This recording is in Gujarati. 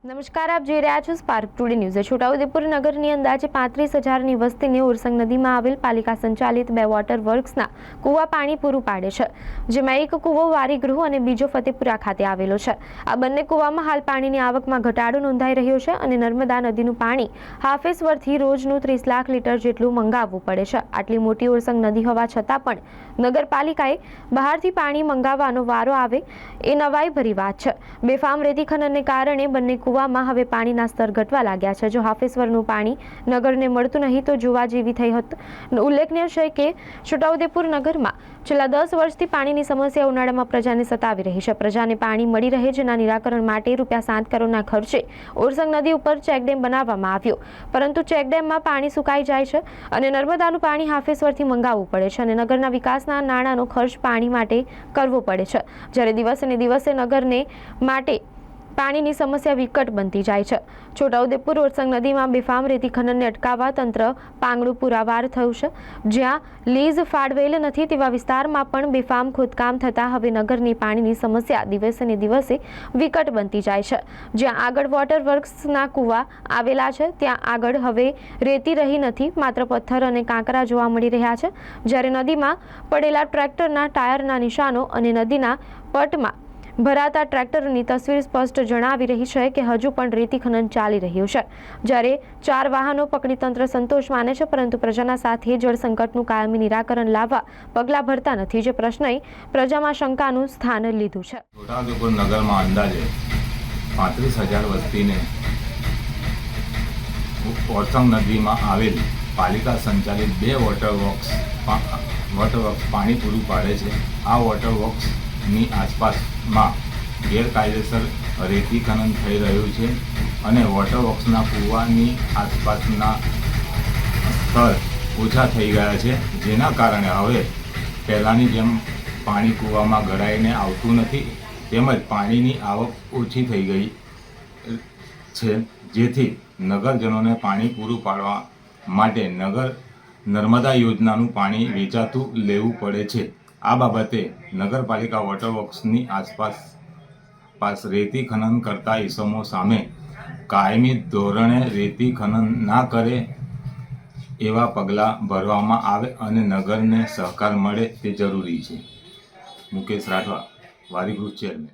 નમસ્કાર, આપ જોઈ રહ્યા છો સ્પાર્ક ટુડે ન્યૂઝ। છોટાઉદેપુર નગરની અંદાજે 35,000ની વસ્તીને ઓરસંગ નદીમાં આવેલ પાલિકા સંચાલિત 2 વોટર વર્ક્સના કૂવા પાણી પૂરું પાડે છે, જેમાં એક કૂવો વારીગૃહ અને બીજો ફતેપુરા ખાતે આવેલો છે। આ બંને કૂવામાં હાલ પાણીની આવકમાં ઘટાડો નોંધાઈ રહ્યો છે અને નર્મદા નદીનું પાણી હાફેશ્વરથી રોજનું 30 લાખ લીટર જેટલું મંગાવવું પડે છે। આટલી મોટી ઓરસંગ નદી હોવા છતાં પણ નગરપાલિકાએ બહારથી પાણી મંગાવવાનો વારો આવે એ નવાઈ ભરી વાત છે। બેફામ રેતી ખનનને કારણે બંને કૂવામાં હવે પાણીના સ્તર ઘટવા લાગ્યા છે। જો હાફેશ્વરનું પાણી નગરને મળતું નહીં તો જોવા જેવી થઈ હતી। ઉલ્લેખનીય છે કે છોટાઉદેપુર નગરમાં છેલ્લા 10 વર્ષથી પાણીની સમસ્યા ઉનાળામાં પ્રજાને સતાવી રહી છે। પ્રજાને પાણી મળી રહે જેના નિરાકરણ માટે ₹7 કરોડના ખર્ચે ઓરસંગ નદી ઉપર ચેકડેમ બનાવવામાં આવ્યો, પરંતુ ચેકડેમમાં પાણી સુકાઈ જાય છે અને નર્મદાનું પાણી હાફેશ્વરથી મંગાવવું પડે છે અને નગરના વિકાસના નાણાંનો ખર્ચ પાણી માટે કરવો પડે છે, જ્યારે દિવસે ને દિવસે નગરને માટે પાણીની સમસ્યા વિકટ બનતી જાય છે। છોટાઉદેપુર ઓરસંગ નદીમાં બેફામ રેતી ખનનને અટકાવવા તંત્ર પાંગળું પુરાવાર થયું છે। જ્યાં લીઝ ફાળવેલ નથી તેવા વિસ્તારમાં પણ બેફામ ખોદકામ થતાં હવે નગરની પાણીની સમસ્યા દિવસે ને દિવસે વિકટ બનતી જાય છે। જ્યાં આગળ વોટર વર્ક્સના કૂવા આવેલા છે ત્યાં આગળ હવે રેતી રહી નથી, માત્ર પથ્થર અને કાંકરા જોવા મળી રહ્યા છે, જ્યારે નદીમાં પડેલા ટ્રેક્ટરના ટાયરના નિશાનો અને નદીના પટમાં ભરાતા ટ્રેક્ટરની તસવીર સ્પષ્ટ જણાવી રહી છે કે હજુ પણ રેતી ખનન ચાલી રહ્યું છે। જ્યારે 4 વાહનો પકડી તંત્ર સંતોષ માને છે, પરંતુ પ્રજાના સાથે જળ સંકટનું કાયમી નિરાકરણ લાવવા પગલાં ભરતા નથી, જે પ્રશ્નએ પ્રજામાં શંકાનું સ્થાન લીધું છે। છોટાઉદેપુર નગરમાં અંદાજે 35,000 વસ્તીને ઓરસંગ નદીમાં આવેલ પાલિકા સંચાલિત 2 વોટર વર્ક્સ પાણી પૂરું પાડે છે। આ વોટર વર્ક્સની આસપાસમાં ગેરકાયદેસર રેતી ખનન થઈ રહ્યું છે અને વોટર વર્ક્સના કૂવાની આસપાસના સ્થળ ઓછા થઈ ગયા છે, જેના કારણે હવે પહેલાંની જેમ પાણી કૂવામાં ગળાઈને આવતું નથી, તેમજ પાણીની આવક ઓછી થઈ ગઈ છે, જેથી નગરજનોને પાણી પૂરું પાડવા માટે નર્મદા યોજનાનું પાણી વેચાતું લેવું પડે છે। આ બાબતે નગરપાલિકા વોટર વર્ક્સની આસપાસ રેતી ખનન કરતા ઇસમો સામે કાયમી ધોરણે રેતી ખનન ના કરે એવા પગલાં ભરવામાં આવે અને નગરને સહકાર મળે તે જરૂરી છે। મુકેશ રાઠવા, વારીગૃહ ચેરમેન।